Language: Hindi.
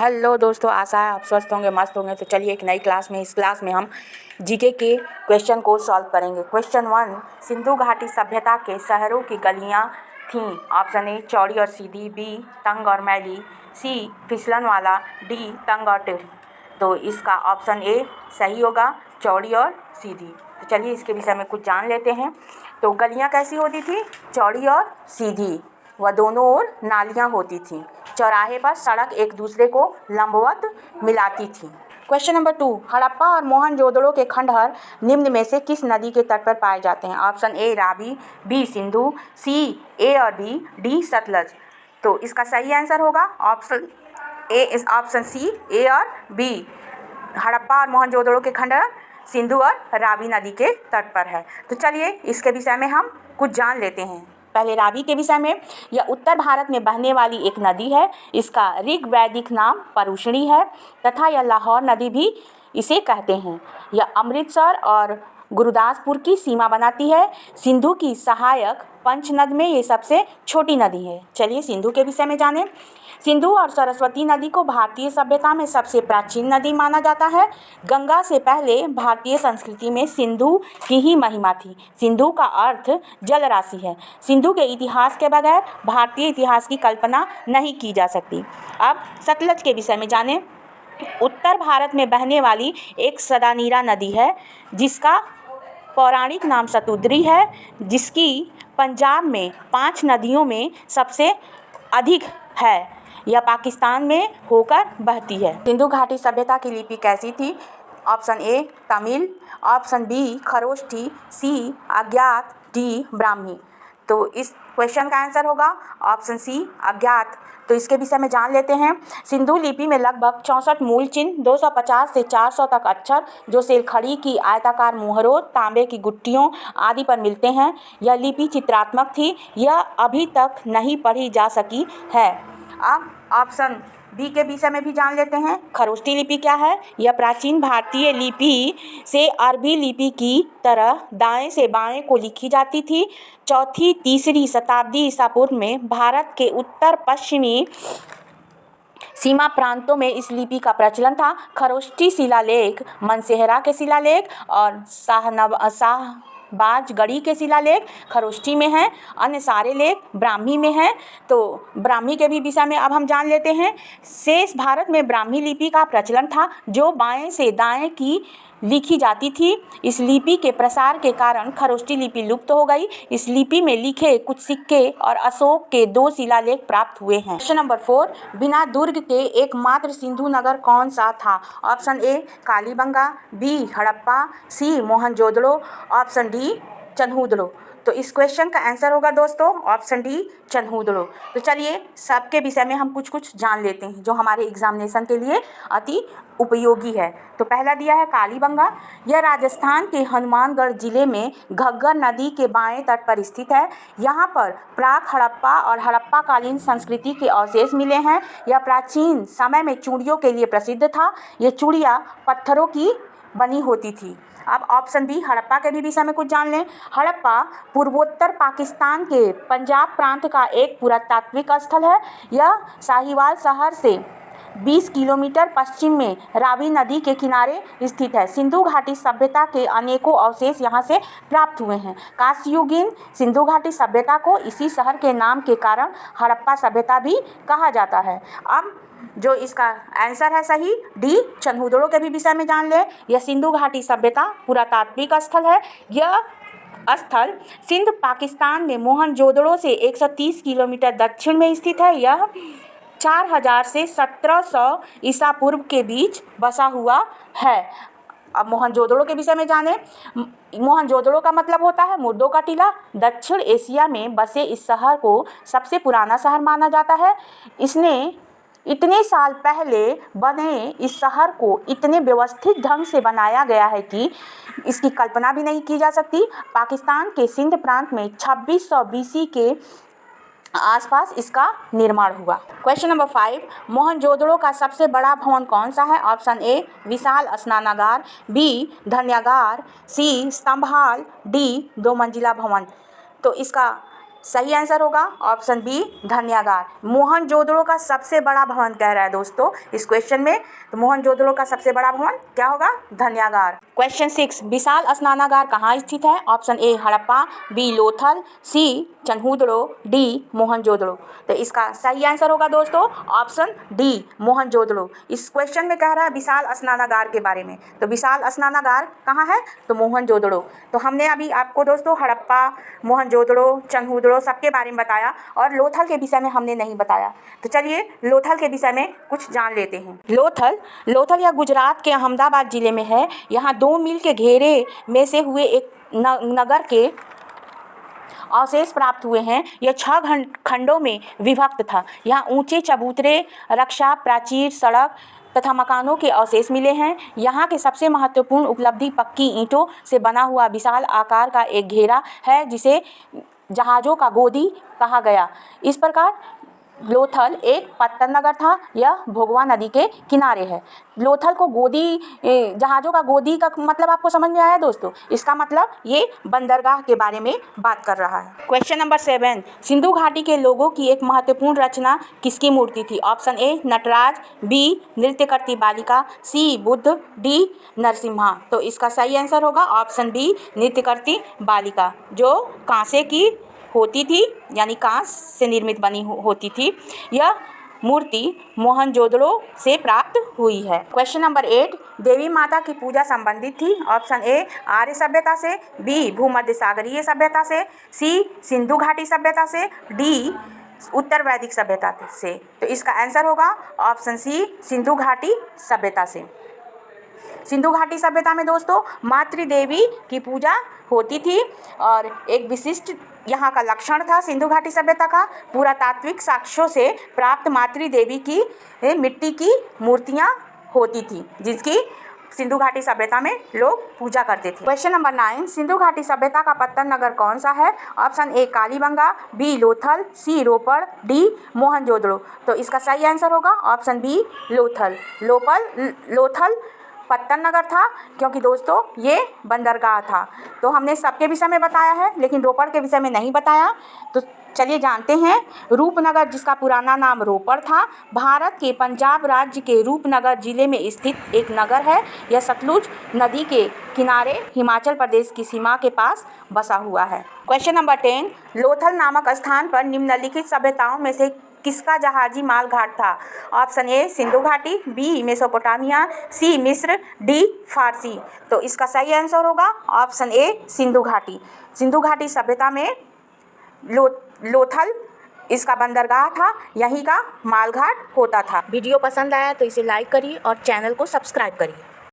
हेलो दोस्तों, आशा है आप स्वस्थ होंगे, मस्त होंगे। तो चलिए एक नई क्लास में, इस क्लास में हम जीके के क्वेश्चन को सॉल्व करेंगे। क्वेश्चन 1, सिंधु घाटी सभ्यता के शहरों की गलियां थीं। ऑप्शन ए चौड़ी और सीधी, बी तंग और मैली, सी फिसलन वाला, डी तंग और टेढ़ी। तो इसका ऑप्शन ए सही होगा, चौड़ी और सीधी। तो चलिए इसके विषय में कुछ जान लेते हैं। तो गलियां कैसी होती थी? चौड़ी और सीधी, व दोनों ओर नालियां होती थीं। चौराहे पर सड़क एक दूसरे को लंबवत मिलाती थी। क्वेश्चन नंबर 2, हड़प्पा और मोहनजोदड़ो के खंडहर निम्न में से किस नदी के तट पर पाए जाते हैं? Option A Ravi, B Sindhu, C A और बी, डी सतलज। तो इसका सही आंसर होगा ऑप्शन सी ए और बी। हड़प्पा और मोहनजोदड़ो के खंडहर सिंधु और रावी नदी के तट पर है। तो चलिए इसके विषय में हम कुछ जान लेते हैं। पहले रावी के विषय में, यह उत्तर भारत में बहने वाली एक नदी है। इसका ऋग्वैदिक नाम परुषणी है तथा यह लाहौर नदी भी इसे कहते हैं। यह अमृतसर और गुरुदासपुर की सीमा बनाती है। सिंधु की सहायक पंचनद में ये सबसे छोटी नदी है। चलिए सिंधु के विषय में जानें। सिंधु और सरस्वती नदी को भारतीय सभ्यता में सबसे प्राचीन नदी माना जाता है। गंगा से पहले भारतीय संस्कृति में सिंधु की ही महिमा थी। सिंधु का अर्थ जल राशि है। सिंधु के इतिहास के बगैर भारतीय इतिहास की कल्पना नहीं की जा सकती। अब सतलज के विषय में जानें। उत्तर भारत में बहने वाली एक सदानीरा नदी है जिसका पौराणिक नाम सतुद्री है, जिसकी पंजाब में 5 नदियों में सबसे अधिक है। यह पाकिस्तान में होकर बहती है। सिंधु घाटी सभ्यता की लिपि कैसी थी? Option A Tamil, option B Kharoshthi, C अज्ञात, डी ब्राह्मी। तो इस क्वेश्चन का आंसर होगा ऑप्शन सी अज्ञात। तो इसके विषय में जान लेते हैं। सिंधु लिपि में लगभग 64 मूल चिन्ह, 250 से 400 तक अक्षर जो सेलखड़ी की आयताकार मुहरों, तांबे की गुट्टियों आदि पर मिलते हैं। यह लिपि चित्रात्मक थी। यह अभी तक नहीं पढ़ी जा सकी है। अब ऑप्शन बी के विषय में भी जान लेते हैं। खरोष्ठी लिपि क्या है? यह प्राचीन भारतीय लिपि से अरबी लिपि की तरह दाएं से बाएं को लिखी जाती थी। 4वीं-3वीं शताब्दी ईसा पूर्व में भारत के उत्तर पश्चिमी सीमा प्रांतों में इस लिपि का प्रचलन था। खरोष्ठी शिलालेख मनसेहरा के शिलालेख और शाहबाजगढ़ी के शिलालेख खरोष्ठी में हैं। अन्य सारे लेख ब्राह्मी में हैं। तो ब्राह्मी के भी विषय में अब हम जान लेते हैं। शेष भारत में ब्राह्मी लिपि का प्रचलन था जो बाएं से दाएं की लिखी जाती थी। इस लिपि के प्रसार के कारण खरोष्ठी लिपि लुप्त हो गई। इस लिपि में लिखे कुछ सिक्के और अशोक के 2 शिलालेख प्राप्त हुए हैं। क्वेश्चन नंबर 4, बिना दुर्ग के एकमात्र सिंधु नगर कौन सा था? Option A Kalibangan, B Harappa, C Mohenjodaro, option D Chanhudaro. तो इस क्वेश्चन का आंसर होगा दोस्तों ऑप्शन डी चन्हुदड़ो। तो चलिए सबके विषय में हम कुछ जान लेते हैं जो हमारे एग्जामिनेशन के लिए अति उपयोगी है। तो पहला दिया है कालीबंगा। यह राजस्थान के हनुमानगढ़ जिले में घग्गर नदी के बाएं तट पर स्थित है। यहाँ पर प्राक हड़प्पा और हड़प्पा कालीन संस्कृति के अवशेष मिले हैं। यह प्राचीन समय में चूड़ियों के लिए प्रसिद्ध था। ये चूड़ियाँ पत्थरों की बनी होती थी। अब ऑप्शन बी हड़प्पा के भी विषय में कुछ जान लें। हड़प्पा पूर्वोत्तर पाकिस्तान के पंजाब प्रांत का एक पुरातात्विक स्थल है। यह साहिवाल शहर से 20 किलोमीटर पश्चिम में रावी नदी के किनारे स्थित है। सिंधु घाटी सभ्यता के अनेकों अवशेष यहाँ से प्राप्त हुए हैं। कांस्ययुगीन सिंधु घाटी सभ्यता को इसी शहर के नाम के कारण हड़प्पा सभ्यता भी कहा जाता है। अब जो इसका आंसर है सही डी चन्हुदड़ो के भी विषय में जान ले। यह सिंधु घाटी सभ्यता पुरातात्विक स्थल है। यह स्थल सिंध पाकिस्तान में मोहनजोदड़ो से 130 किलोमीटर दक्षिण में स्थित है। यह 4000 से 1700 ईसा पूर्व के बीच बसा हुआ है। अब मोहनजोदड़ो के विषय में जानें। मोहनजोदड़ो का मतलब होता है मुर्दों का टीला। दक्षिण एशिया में बसे इस शहर को सबसे पुराना शहर माना जाता है। इसने इतने साल पहले बने इस शहर को इतने व्यवस्थित ढंग से बनाया गया है कि इसकी कल्पना भी नहीं की जा सकती। पाकिस्तान के सिंध प्रांत में 2600 BC के आसपास इसका निर्माण हुआ। क्वेश्चन नंबर 5, मोहनजोदड़ो का सबसे बड़ा भवन कौन सा है? ऑप्शन ए विशाल स्नानागार, बी धन्यागार, सी स्तंभाल, डी 2 मंजिला भवन। तो इसका सही आंसर होगा ऑप्शन बी धन्यागार। मोहनजोदड़ो का सबसे बड़ा भवन कह रहा है दोस्तों इस क्वेश्चन में, तो मोहनजोदड़ो का सबसे बड़ा भवन क्या होगा? धन्यागार। क्वेश्चन 6, विशाल स्नानागार कहाँ स्थित है? Option A Harappa, B Lothal, C Chanhudaro, D Mohenjodaro. तो इसका सही आंसर होगा दोस्तों ऑप्शन डी मोहनजोदड़ो। इस क्वेश्चन में कह रहा है विशाल स्नानागार के बारे में, तो विशाल स्नानागार कहाँ है? तो मोहनजोदड़ो। तो हमने अभी आपको दोस्तों हड़प्पा, मोहनजोदड़ो, चन्हूदड़ो सबके बारे में बताया और लोथल के विषय में हमने नहीं बताया। तो चलिए लोथल के विषय में कुछ जान लेते हैं। लोथल यह गुजरात के अहमदाबाद जिले में है। यहाँ 2 मील के घेरे में से हुए एक नगर के अवशेष प्राप्त हुए हैं। यह 6 खंडों में विभक्त था। यहाँ ऊंचे चबूतरे, रक्षा प्राचीर, सड़क तथा मकानों के अवशेष मिले हैं। यहाँ के सबसे महत्वपूर्ण उपलब्धि पक्की ईंटों से बना हुआ विशाल आकार का एक घेरा है जिसे जहाज़ों का गोदी कहा गया। इस प्रकार लोथल एक पत्तन नगर था। यह भोगवा नदी के किनारे है। लोथल को गोदी, जहाज़ों का गोदी का मतलब आपको समझ में आया दोस्तों? इसका मतलब ये बंदरगाह के बारे में बात कर रहा है। क्वेश्चन नंबर 7, सिंधु घाटी के लोगों की एक महत्वपूर्ण रचना किसकी मूर्ति थी? ऑप्शन ए नटराज, बी नृत्य करती बालिका, सी बुद्ध, डी नरसिम्हा। तो इसका सही आंसर होगा ऑप्शन बी नृत्य करती बालिका, जो कांसे की होती थी, यानी कांस से निर्मित बनी होती थी। यह मूर्ति मोहनजोदड़ो से प्राप्त हुई है। क्वेश्चन नंबर 8, देवी माता की पूजा संबंधित थी। ऑप्शन ए आर्य सभ्यता से, बी भूमध्य सागरीय सभ्यता से, सी सिंधु घाटी सभ्यता से, डी उत्तर वैदिक सभ्यता से। तो इसका आंसर होगा ऑप्शन सी सिंधु घाटी सभ्यता से। सिंधु घाटी सभ्यता में दोस्तों मातृदेवी की पूजा होती थी और एक विशिष्ट यहाँ का लक्षण था सिंधु घाटी सभ्यता का, पुरातात्विक साक्ष्यों से प्राप्त मातृदेवी की मिट्टी की मूर्तियाँ होती थी जिसकी सिंधु घाटी सभ्यता में लोग पूजा करते थे। क्वेश्चन नंबर 9, सिंधु घाटी सभ्यता का पत्तन नगर कौन सा है? Option A Kalibangan, B Lothal, C Ropar, D Mohenjodaro. तो इसका सही आंसर होगा ऑप्शन बी लोथल। लोथल पत्तन नगर था क्योंकि दोस्तों ये बंदरगाह था। तो हमने सबके विषय में बताया है लेकिन रोपड़ के विषय में नहीं बताया। तो चलिए जानते हैं। रूपनगर, जिसका पुराना नाम रोपड़ था, भारत के पंजाब राज्य के रूपनगर जिले में स्थित एक नगर है। यह सतलुज नदी के किनारे हिमाचल प्रदेश की सीमा के पास बसा हुआ है। क्वेश्चन नंबर 10, लोथल नामक स्थान पर निम्नलिखित सभ्यताओं में से किसका जहाजी माल घाट था? ऑप्शन ए सिंधु घाटी, बी मेसोपोटामिया, सी मिस्र, डी फारसी। तो इसका सही आंसर होगा ऑप्शन ए सिंधु घाटी। सिंधु घाटी सभ्यता में लोथल इसका बंदरगाह था, यहीं का मालघाट होता था। वीडियो पसंद आया तो इसे लाइक करिए और चैनल को सब्सक्राइब करिए।